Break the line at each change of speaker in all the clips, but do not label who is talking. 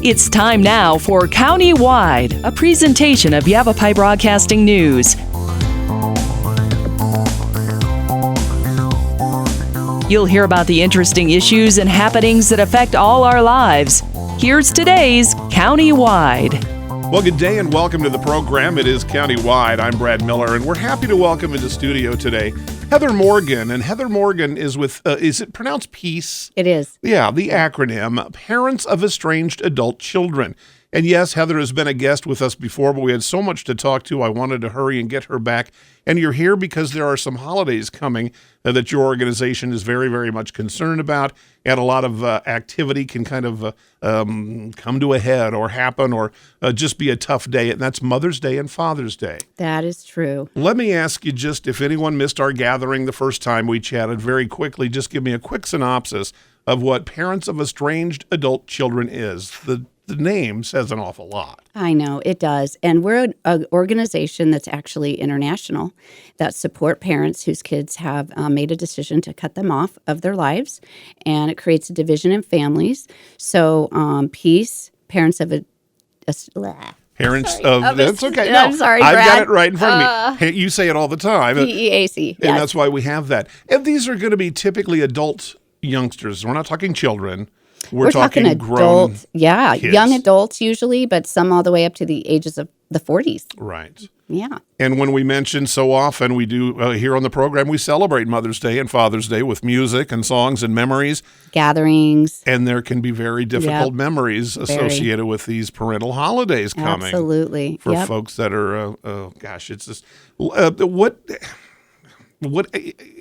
It's time now for County-Wide, a presentation of Yavapai Broadcasting News. You'll hear about the interesting issues and happenings that affect all our lives. Here's today's County-Wide.
Well, good day and welcome to the program. It is County-Wide. I'm Brad Miller, and we're happy to welcome into studio today Heather Morgan. And Heather Morgan is with, is it pronounced PEAC?
It is.
Yeah, the acronym, Parents of Estranged Adult Children. And yes, Heather has been a guest with us before, but we had so much to talk to, I wanted to hurry and get her back. And you're here because there are some holidays coming that your organization is very, very much concerned about, and a lot of activity can kind of come to a head or happen or just be a tough day, and that's Mother's Day and Father's Day.
That is true.
Let me ask you, just if anyone missed our gathering the first time we chatted, very quickly, just give me a quick synopsis of what Parents of Estranged Adult Children is. The name says an awful lot.
I know, it does. And we're an organization that's actually international that support parents whose kids have made a decision to cut them off of their lives, and it creates a division in families. So PEAC, Parents of
That's okay. No,
I'm sorry,
I've
Brad.
got it right in front of me. Hey, you say it all the time.
PEAC.
And that's why we have that. And these are going to be typically adult youngsters. We're not talking children. We're talking grown
adults. Yeah,
kids.
Young adults usually, but some all the way up to the ages of the 40s.
Right.
Yeah.
And when we mention so often, we do here on the program, we celebrate Mother's Day and Father's Day with music and songs and memories.
Gatherings.
And there can be very difficult memories associated with these parental holidays coming.
Absolutely.
For folks that are, it's just, what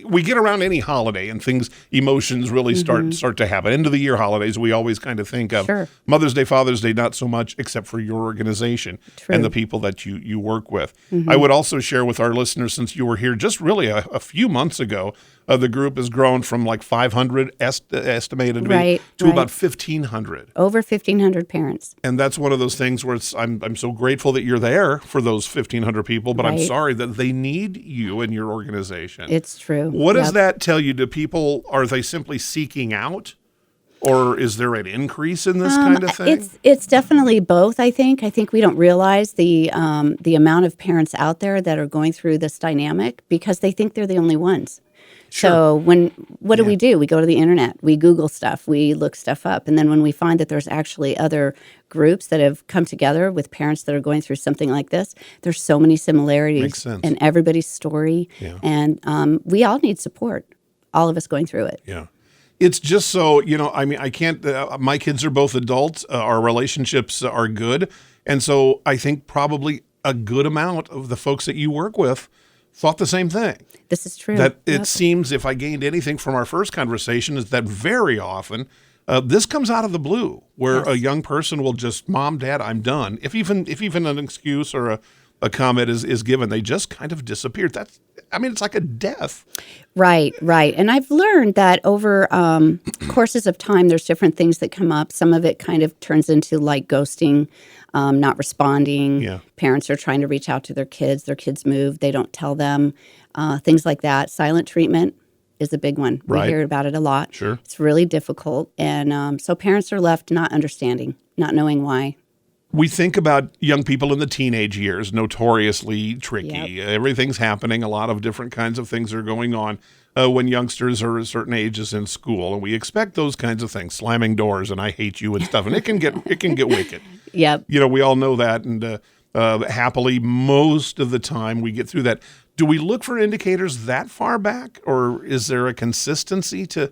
we get around any holiday and emotions really start to happen. End of the year holidays, we always kind of think of Mother's Day, Father's Day, not so much, except for your organization and the people that you work with. I would also share with our listeners, since you were here just really a few months ago, the group has grown from like 500 estimated to about 1,500.
Over 1,500 parents.
And that's one of those things where I'm so grateful that you're there for those 1,500 people, but I'm sorry that they need you and your organization.
It's true.
What does that tell you? Do people, are they simply seeking out? Or is there an increase in this kind of thing?
It's definitely both, I think. I think we don't realize the amount of parents out there that are going through this dynamic because they think they're the only ones.
Sure.
So what do? We go to the internet, we Google stuff, we look stuff up. And then when we find that there's actually other groups that have come together with parents that are going through something like this, there's so many similarities in everybody's story. Yeah. And we all need support, all of us going through it.
Yeah. It's just so, I can't, my kids are both adults. Our relationships are good. And so I think probably a good amount of the folks that you work with thought the same thing.
This is true.
That it seems, if I gained anything from our first conversation, is that very often this comes out of the blue, where a young person will just, Mom, Dad, I'm done. If even an excuse or a comment is given, they just kind of disappear. It's like a death.
Right. And I've learned that over courses of time, there's different things that come up. Some of it kind of turns into like ghosting, not responding. Yeah. Parents are trying to reach out to their kids move, they don't tell them, things like that. Silent treatment is a big one. We hear about it a lot.
Sure.
It's really difficult. And so parents are left not understanding, not knowing why.
We think about young people in the teenage years, notoriously tricky. Yep. Everything's happening. A lot of different kinds of things are going on when youngsters are at certain ages in school, and we expect those kinds of things, slamming doors and I hate you and stuff, and it can get wicked.
Yep.
We all know that, and happily, most of the time we get through that. Do we look for indicators that far back, or is there a consistency to?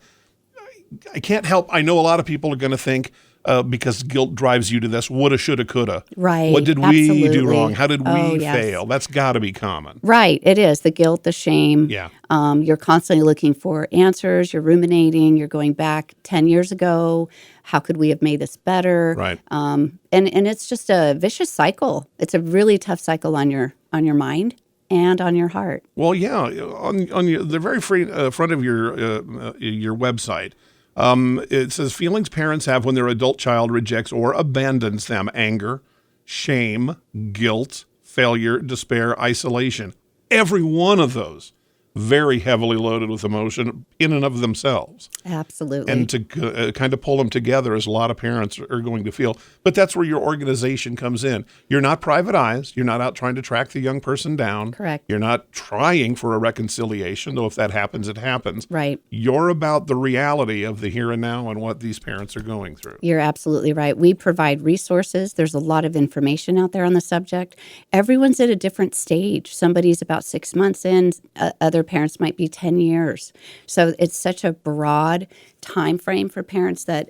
I can't help. I know a lot of people are going to think. Because guilt drives you to this, woulda, shoulda, coulda.
Right.
What did we do wrong? How did we fail? That's got to be common.
Right. It is. The guilt, the shame.
Yeah.
You're constantly looking for answers. You're ruminating. You're going back 10 years ago. How could we have made this better? Right. And it's just a vicious cycle. It's a really tough cycle on your mind and on your heart.
Well, yeah. On the very front of your website, it says feelings parents have when their adult child rejects or abandons them: anger, shame, guilt, failure, despair, isolation. Every one of those very heavily loaded with emotion in and of themselves.
Absolutely.
And to kind of pull them together, as a lot of parents are going to feel. But that's where your organization comes in. You're not privatized. You're not out trying to track the young person down.
Correct.
You're not trying for a reconciliation, though if that happens, it happens.
Right.
You're about the reality of the here and now and what these parents are going through.
You're absolutely right. We provide resources. There's a lot of information out there on the subject. Everyone's at a different stage. Somebody's about 6 months in. Other parents might be 10 years. So it's such a broad time frame for parents that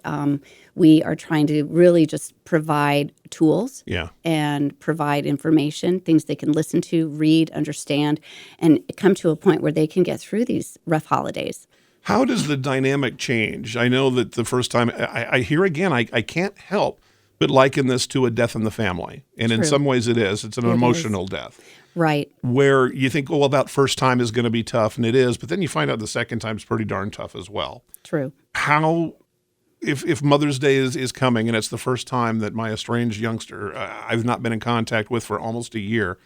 we are trying to really just provide tools and provide information, things they can listen to, read, understand, and come to a point where they can get through these rough holidays.
How does the dynamic change? I know that the first time I hear again, I can't help but liken this to a death in the family. And in some ways it is. It's an emotional death.
Right.
Where you think, well, that first time is going to be tough, and it is, but then you find out the second time is pretty darn tough as well.
True.
How, if Mother's Day is coming, and it's the first time that my estranged youngster I've not been in contact with for almost a year,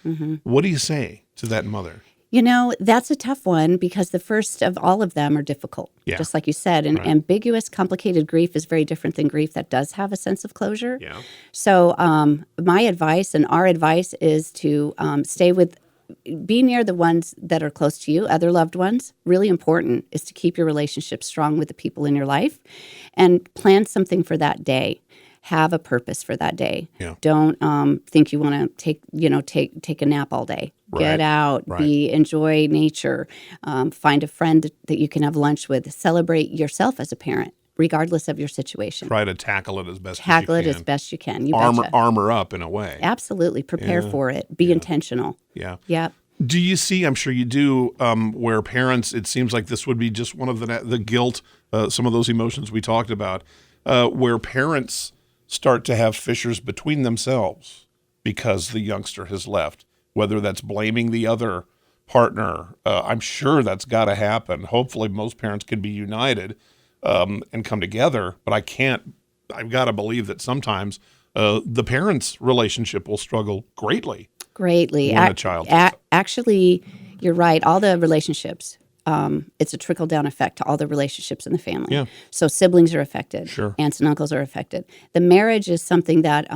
what do you say to that mother?
You know, that's a tough one because the first of all of them are difficult, just like you said. And ambiguous, complicated grief is very different than grief that does have a sense of closure. Yeah. So my advice and our advice is to be near the ones that are close to you, other loved ones. Really important is to keep your relationship strong with the people in your life and plan something for that day. Have a purpose for that day. Yeah. Don't think you want to take a nap all day. Get out, enjoy nature, find a friend that you can have lunch with. Celebrate yourself as a parent, regardless of your situation.
Try to tackle it as best
as you can. You
armor up in a way.
Absolutely. Prepare for it. Be intentional.
Yeah.
Yep.
Do you see, I'm sure you do, where parents, it seems like this would be just one of the guilt, some of those emotions we talked about, where parents start to have fissures between themselves because the youngster has left, whether that's blaming the other partner. I'm sure that's got to happen. Hopefully most parents can be united and come together, but I've got to believe that sometimes the parents' relationship will struggle greatly. When a child
actually, you're right. All the relationships, it's a trickle-down effect to all the relationships in the family. Yeah. So siblings are affected. Sure. Aunts and uncles are affected. The marriage is something that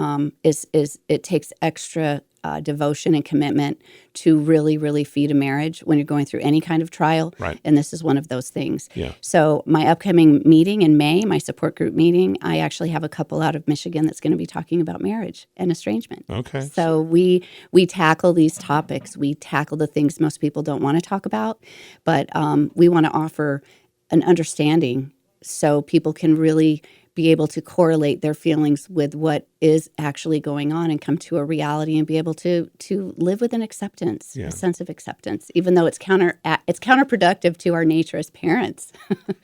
it takes extra devotion and commitment to really, really feed a marriage when you're going through any kind of trial. Right. And this is one of those things. Yeah. So my upcoming meeting in May, my support group meeting, I actually have a couple out of Michigan that's going to be talking about marriage and estrangement. Okay. So we tackle these topics. We tackle the things most people don't want to talk about, but we want to offer an understanding so people can really be able to correlate their feelings with what is actually going on and come to a reality and be able to live with an acceptance, a sense of acceptance, even though it's counterproductive to our nature as parents.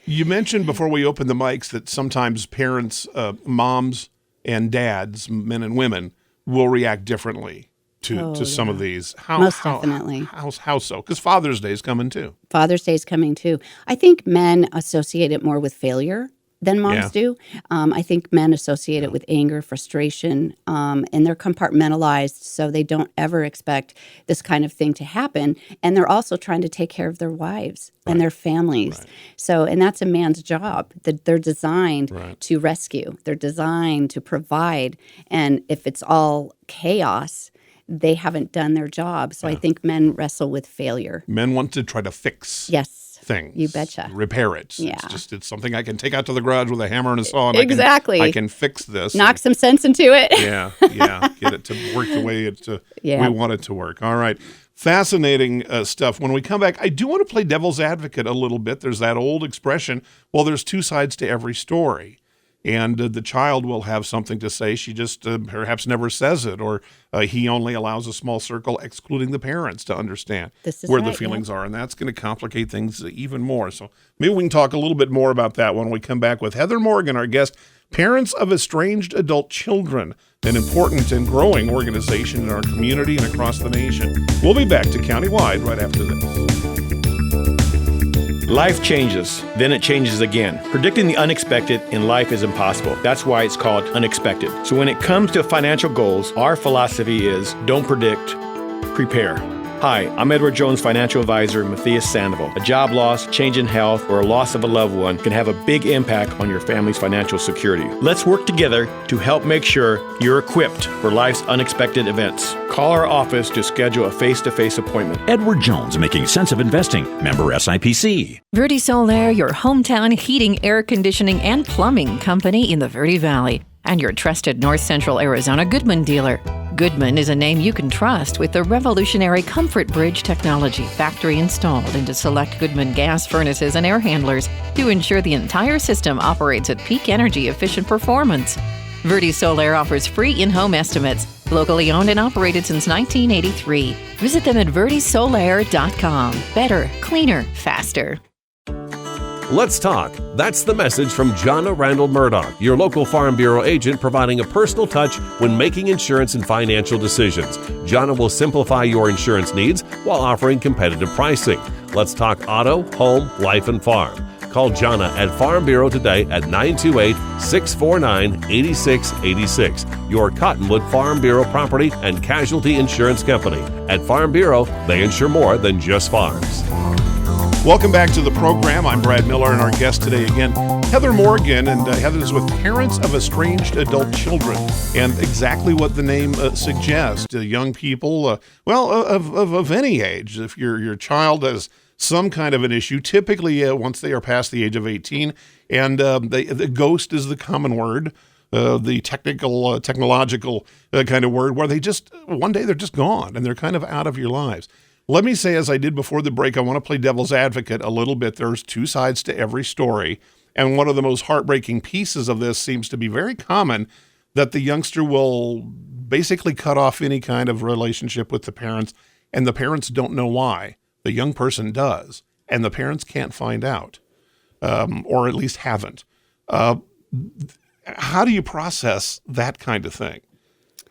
You mentioned before we opened the mics that sometimes parents, moms and dads, men and women, will react differently to some of these.
Most definitely.
How so? Because Father's Day is coming too.
Father's Day is coming too. I think men associate it more with failure than moms do. I think men associate it with anger, frustration, and they're compartmentalized, so they don't ever expect this kind of thing to happen. And they're also trying to take care of their wives and their families. Right. So, and that's a man's job. They're designed to rescue. They're designed to provide. And if it's all chaos, they haven't done their job. So I think men wrestle with failure.
Men want to try to fix. Things.
You betcha.
Repair it.
Yeah.
It's something I can take out to the garage with a hammer and a saw. And I can fix this.
Knock some sense into it.
Get it to work the way we want it to work. All right. Fascinating stuff. When we come back, I do want to play devil's advocate a little bit. There's that old expression, well, there's two sides to every story. And the child will have something to say. She just perhaps never says it, or he only allows a small circle, excluding the parents, to understand where the feelings are. And that's going to complicate things even more. So maybe we can talk a little bit more about that when we come back with Heather Morgan, our guest, Parents of Estranged Adult Children, an important and growing organization in our community and across the nation. We'll be back to Countywide right after this.
Life changes, then it changes again. Predicting the unexpected in life is impossible. That's why it's called unexpected. So when it comes to financial goals, our philosophy is don't predict, prepare. Hi, I'm Edward Jones financial advisor Matthias Sandoval. A job loss, change in health, or a loss of a loved one can have a big impact on your family's financial security. Let's work together to help make sure you're equipped for life's unexpected events. Call our office to schedule a face-to-face appointment.
Edward Jones, making sense of investing. Member SIPC.
Verde Solaire, your hometown heating, air conditioning, and plumbing company in the Verde Valley, and your trusted North Central Arizona Goodman dealer. Goodman is a name you can trust with the revolutionary Comfort Bridge technology factory installed into select Goodman gas furnaces and air handlers to ensure the entire system operates at peak energy efficient performance. Verde Solaire offers free in-home estimates, locally owned and operated since 1983. Visit them at verdesolaire.com. Better, cleaner, faster.
Let's talk. That's the message from Jonna Randall Murdoch, your local Farm Bureau agent, providing a personal touch when making insurance and financial decisions. Jonna will simplify your insurance needs while offering competitive pricing. Let's talk auto, home, life, and farm. Call Jonna at Farm Bureau today at 928-649-8686. Your Cottonwood Farm Bureau property and casualty insurance company. At Farm Bureau, they insure more than just farms.
Welcome back to the program. I'm Brad Miller, and our guest today again, Heather Morgan, and Heather is with Parents of Estranged Adult Children, and exactly what the name suggests. Young people, of any age. If your child has some kind of an issue, typically once they are past the age of 18, and the ghost is the common word, the technological kind of word, where they just, one day they're just gone, and they're kind of out of your lives. Let me say, as I did before the break, I want to play devil's advocate a little bit. There's two sides to every story. And one of the most heartbreaking pieces of this seems to be very common, that the youngster will basically cut off any kind of relationship with the parents, and the parents don't know why. The young person does, and the parents can't find out, or at least haven't. How do you process that kind of thing?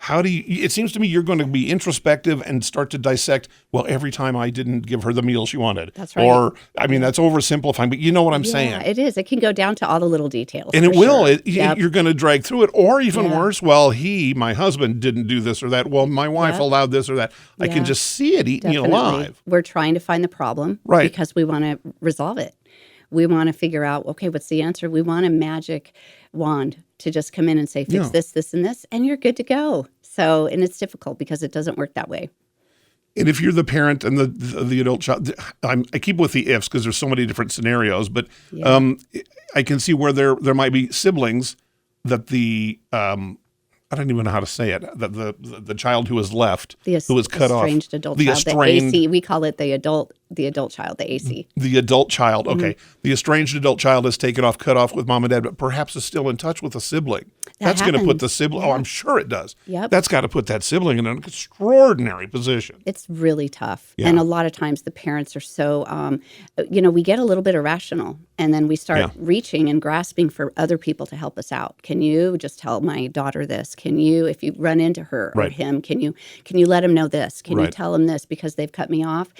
It seems to me you're going to be introspective and start to dissect, well, every time I didn't give her the meal she wanted.
That's right.
Or, that's oversimplifying, but you know what I'm saying.
Yeah, it is. It can go down to all the little details.
And it will.
Sure.
You're going to drag through it. Or even worse, well, my husband didn't do this or that. Well, my wife allowed this or that. I can just see it eating you alive.
We're trying to find the problem because we want to resolve it. We want to figure out, okay, what's the answer? We want a magic wand to just come in and say, fix this, this, and this, and you're good to go. So, and it's difficult because it doesn't work that way.
And if you're the parent and the adult child, I keep with the ifs because there's so many different scenarios, but I can see where there might be siblings that I don't even know how to say it, the child who was left, who was cut off.
The estranged adult child, the AC. We call it the adult child, the AC. The adult child, okay. Mm-hmm. The estranged adult child is cut off with mom and dad, but perhaps is still in touch with a sibling. That's going to put the sibling, I'm sure it does. Yep. That's got to put that sibling in an extraordinary position. It's really tough. Yeah. And a lot of times the parents are so, we get a little bit irrational, and then we start reaching and grasping for other people to help us out. Can you just tell my daughter this? Can you, if you run into her or him, can you let him know this? Can you tell him this because they've cut me off?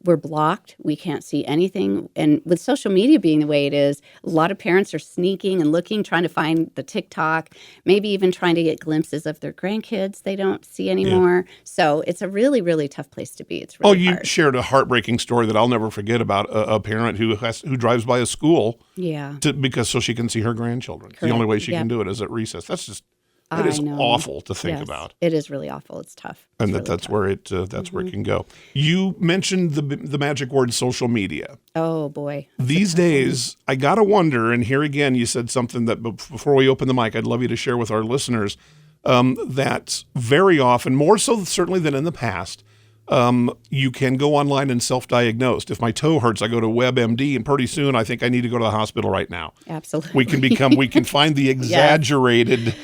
We're blocked. We can't see anything. And with social media being the way it is, a lot of parents are sneaking and looking, trying to find the TikTok, maybe even trying to get glimpses of their grandkids they don't see anymore. Yeah. So it's a really, really tough place to be. It's really hard. You shared a heartbreaking story that I'll never forget about a parent who drives by a school so she can see her grandchildren. Correct. The only way she can do it is at recess. That's just... It is awful to think about. It is really awful. It's tough. And that's where it can go. You mentioned the magic word social media. Oh, boy. These days, I got to wonder, and here again, you said something that before we open the mic, I'd love you to share with our listeners, that very often, more so certainly than in the past, you can go online and self-diagnose. If my toe hurts, I go to WebMD, and pretty soon I think I need to go to the hospital right now. Absolutely. We can find the exaggerated...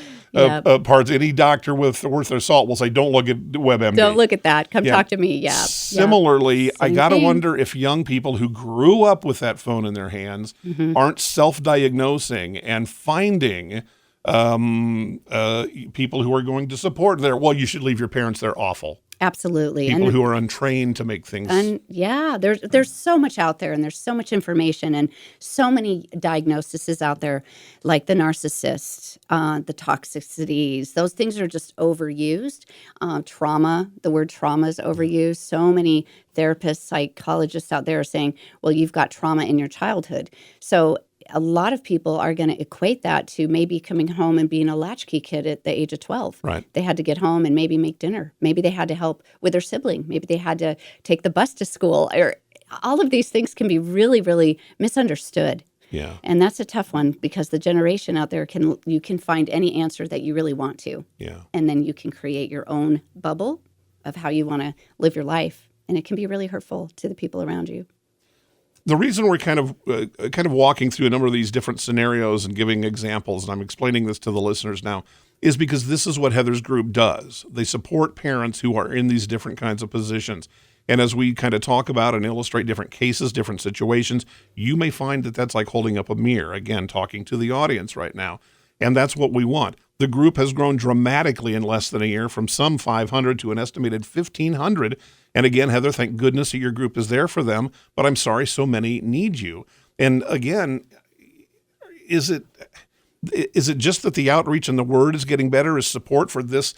parts. Any doctor worth their salt will say, don't look at WebMD. Don't look at that. Come talk to me. Yeah. Similarly, I got to wonder if young people who grew up with that phone in their hands aren't self-diagnosing and finding people who are going to support you should leave your parents, they're awful. Absolutely.
People who are untrained to make things.
And yeah, there's so much out there, and there's so much information, and so many diagnoses out there, like the narcissist, the toxicities. Those things are just overused. Trauma, the word trauma is overused. So many therapists, psychologists out there are saying, well, you've got trauma in your childhood. So a lot of people are going to equate that to maybe coming home and being a latchkey kid at the age of 12.
Right.
They had to get home and maybe make dinner. Maybe they had to help with their sibling. Maybe they had to take the bus to school. Or all of these things can be really, really misunderstood.
Yeah.
And that's a tough one, because the generation out there you can find any answer that you really want to.
Yeah.
And then you can create your own bubble of how you want to live your life. And it can be really hurtful to the people around you.
The reason we're kind of walking through a number of these different scenarios and giving examples, and I'm explaining this to the listeners now, is because this is what Heather's group does. They support parents who are in these different kinds of positions. And as we kind of talk about and illustrate different cases, different situations, you may find that that's like holding up a mirror, again, talking to the audience right now. And that's what we want. The group has grown dramatically in less than a year, from some 500 to an estimated 1,500. And again, Heather, thank goodness that your group is there for them, but I'm sorry so many need you. And again, is it just that the outreach and the word is getting better? Is support for this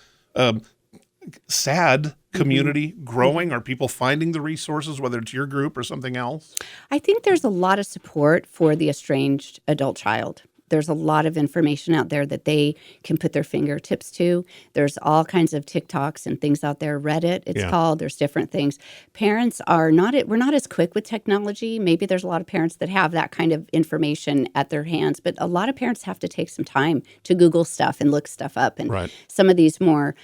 sad community growing? Are people finding the resources, whether it's your group or something else?
I think there's a lot of support for the estranged adult child. There's a lot of information out there that they can put their fingertips to. There's all kinds of TikToks and things out there. Reddit, it's called. There's different things. Parents we're not as quick with technology. Maybe there's a lot of parents that have that kind of information at their hands, but a lot of parents have to take some time to Google stuff and look stuff up. And some of these more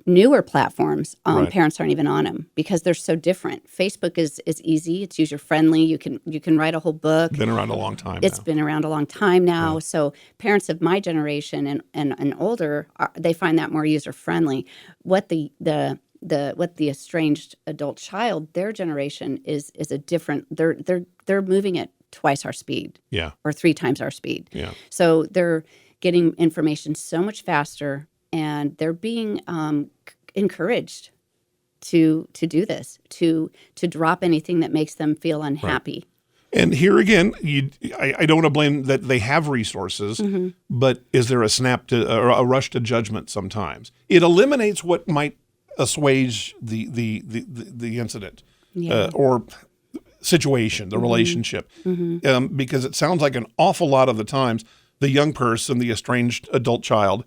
newer platforms, parents aren't even on them because they're so different. Facebook is easy. It's user-friendly. You can write a whole book.
Been around a long time
It's been around a long time now. Yeah. So parents of my generation and older, they find that more user-friendly. What the estranged adult child, their generation is a different. They're moving at twice our speed.
Yeah.
Or 3 times our speed.
Yeah.
So they're getting information so much faster, and they're being encouraged to do this, to drop anything that makes them feel unhappy.
Right. And here again, I don't want to blame that they have resources, but is there a rush to judgment sometimes? It eliminates what might assuage the incident or situation, the relationship, because it sounds like an awful lot of the times the young person, the estranged adult child,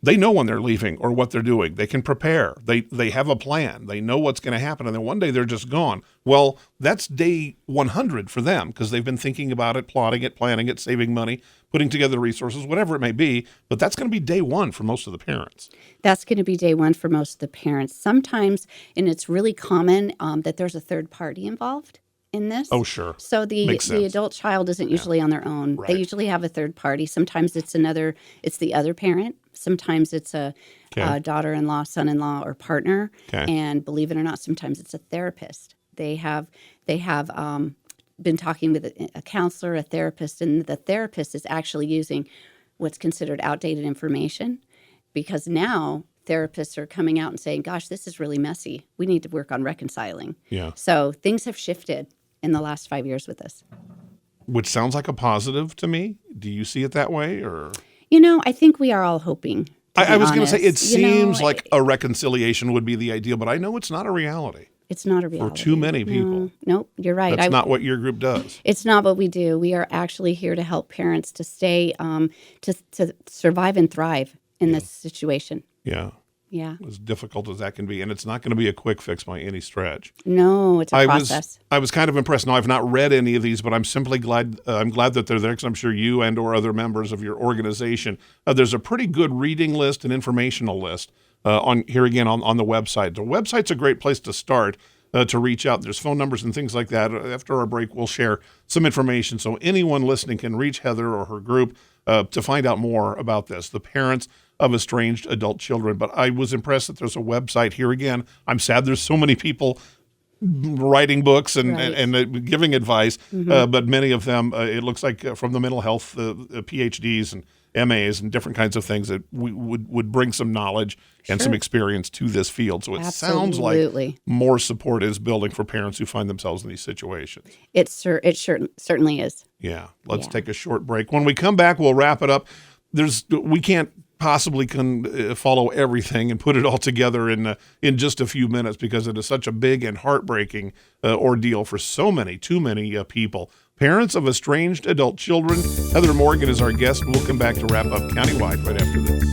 they know when they're leaving or what they're doing. They can prepare. They have a plan. They know what's going to happen. And then one day they're just gone. Well, that's day 100 for them because they've been thinking about it, plotting it, planning it, saving money, putting together resources, whatever it may be. But that's going to be day 1 for most of the parents. That's
going to be day 1 for most of the parents. Sometimes, and it's really common that there's a third party involved in this.
Oh, sure.
So the adult child isn't usually on their own. Right. They usually have a third party. Sometimes it's the other parent. Sometimes it's a daughter-in-law, son-in-law, or partner. Okay. And believe it or not, sometimes it's a therapist. They have been talking with a counselor, a therapist, and the therapist is actually using what's considered outdated information, because now therapists are coming out and saying, gosh, this is really messy. We need to work on reconciling. Yeah. So things have shifted in the last 5 years with this.
Which sounds like a positive to me. Do you see it that way, or?
I think we are all hoping.
I was going to say, it seems like a reconciliation would be the ideal, but I know it's not a reality.
It's not a reality.
For too many people.
Nope, you're right.
That's not what your group does.
It's not what we do. We are actually here to help parents to stay, to survive and thrive in this situation.
Yeah.
Yeah.
As difficult as that can be. And it's not going to be a quick fix by any stretch.
No, it's a process.
I was kind of impressed. Now, I've not read any of these, but I'm simply glad that they're there, because I'm sure you and or other members of your organization, there's a pretty good reading list and informational list on here again on the website. The website's a great place to start to reach out. There's phone numbers and things like that. After our break, we'll share some information so anyone listening can reach Heather or her group to find out more about this, the parents of estranged adult children. But I was impressed that there's a website here again. I'm sad there's so many people writing books and
Right.
and giving advice, but many of them, it looks like from the mental health PhDs and MAs and different kinds of things that we would bring some knowledge and some experience to this field. So it sounds like more support is building for parents who find themselves in these situations.
It certainly is.
Yeah. Let's take a short break. When we come back, we'll wrap it up. We can't possibly follow everything and put it all together in just a few minutes because it is such a big and heartbreaking ordeal for too many people. Parents of estranged adult children. Heather Morgan is our guest. We'll come back to wrap up Countywide right after this.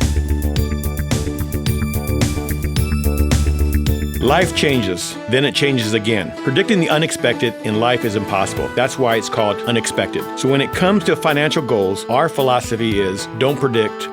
Life changes, then it changes again. Predicting the unexpected in life is impossible. That's why it's called unexpected. So when it comes to financial goals, our philosophy is don't predict,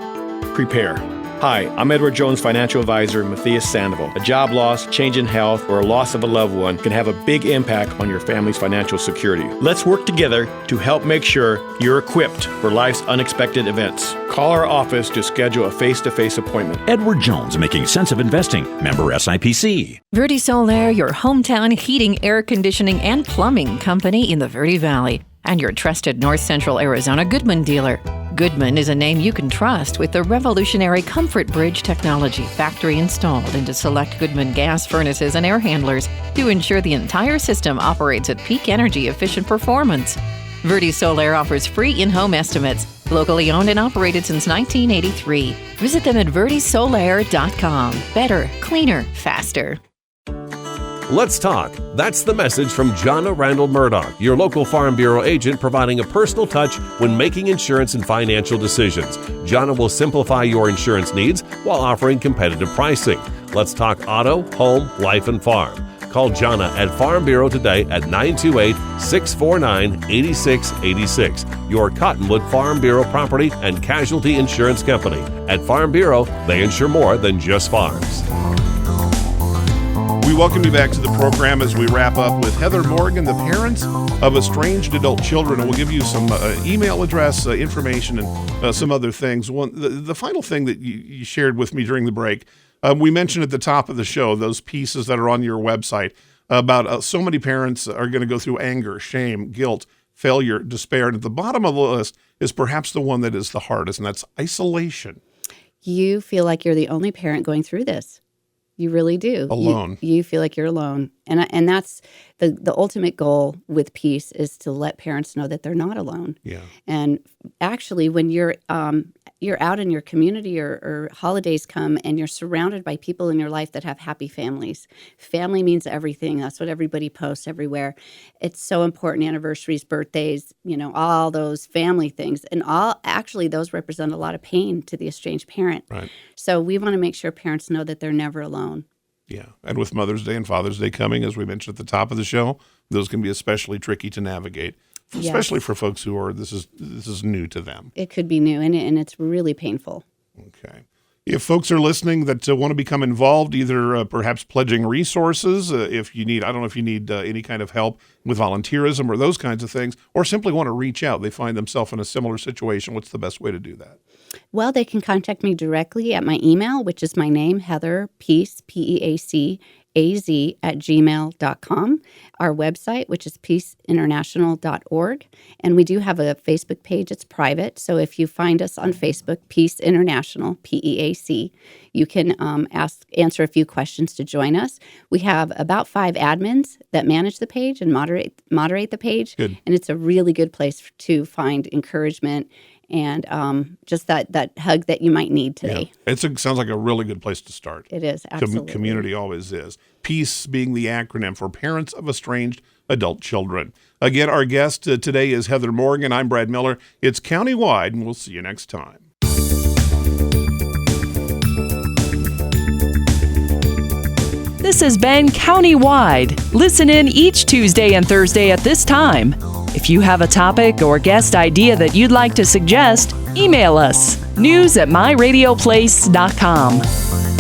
prepare. Hi, I'm Edward Jones financial advisor Matthias Sandoval. A job loss, change in health, or a loss of a loved one can have a big impact on your family's financial security. Let's work together to help make sure you're equipped for life's unexpected events. Call our office to schedule a face-to-face appointment.
Edward Jones, making sense of investing. Member SIPC.
Verde Solaire, your hometown heating, air conditioning, and plumbing company in the Verde Valley, and your trusted North Central Arizona Goodman dealer. Goodman is a name you can trust with the revolutionary Comfort Bridge technology factory installed into select Goodman gas furnaces and air handlers to ensure the entire system operates at peak energy efficient performance. Verde Solaire offers free in-home estimates, locally owned and operated since 1983. Visit them at verdesolaire.com. Better, cleaner, faster.
Let's talk. That's the message from Jonna Randall Murdoch, your local Farm Bureau agent providing a personal touch when making insurance and financial decisions. Jonna will simplify your insurance needs while offering competitive pricing. Let's talk auto, home, life, and farm. Call Jonna at Farm Bureau today at 928-649-8686. Your Cottonwood Farm Bureau property and casualty insurance company. At Farm Bureau, they insure more than just farms.
We welcome you back to the program as we wrap up with Heather Morgan, the parents of estranged adult children. And we'll give you some email address information and some other things. The final thing that you shared with me during the break, we mentioned at the top of the show, those pieces that are on your website about so many parents are going to go through anger, shame, guilt, failure, despair. And at the bottom of the list is perhaps the one that is the hardest, and that's isolation.
You feel like you're the only parent going through this. You really do.
Alone.
You feel like you're alone. And that's the ultimate goal with PEAC is to let parents know that they're not alone.
Yeah.
And actually, when you're out in your community or holidays come and you're surrounded by people in your life that have happy families. Family means everything. That's what everybody posts everywhere. It's so important. Anniversaries, birthdays, all those family things. And those represent a lot of pain to the estranged parent.
Right.
So we want to make sure parents know that they're never alone.
Yeah. And with Mother's Day and Father's Day coming, as we mentioned at the top of the show, those can be especially tricky to navigate, especially for folks who are, this is new to them.
It could be new, and it's really painful.
Okay. If folks are listening that want to become involved, either perhaps pledging resources, if you need, I don't know if you need any kind of help with volunteerism or those kinds of things, or simply want to reach out, they find themselves in a similar situation, what's the best way to do that?
Well, they can contact me directly at my email, which is my name, Heather PEAC, PEAC, az@gmail.com, our website, which is peaceinternational.org. And we do have a Facebook page. It's private. So if you find us on Facebook, Peace International, PEAC, you can answer a few questions to join us. We have about 5 admins that manage the page and moderate the page.
Good.
And it's a really good place to find encouragement and just that hug that you might need today.
Yeah. Sounds like a really good place to start.
It is, absolutely.
Community always is. PEAC being the acronym for Parents of Estranged Adult Children. Again, our guest today is Heather Morgan. I'm Brad Miller. It's Countywide, and we'll see you next time.
This has been Countywide. Listen in each Tuesday and Thursday at this time. If you have a topic or guest idea that you'd like to suggest, email us, news@myradioplace.com.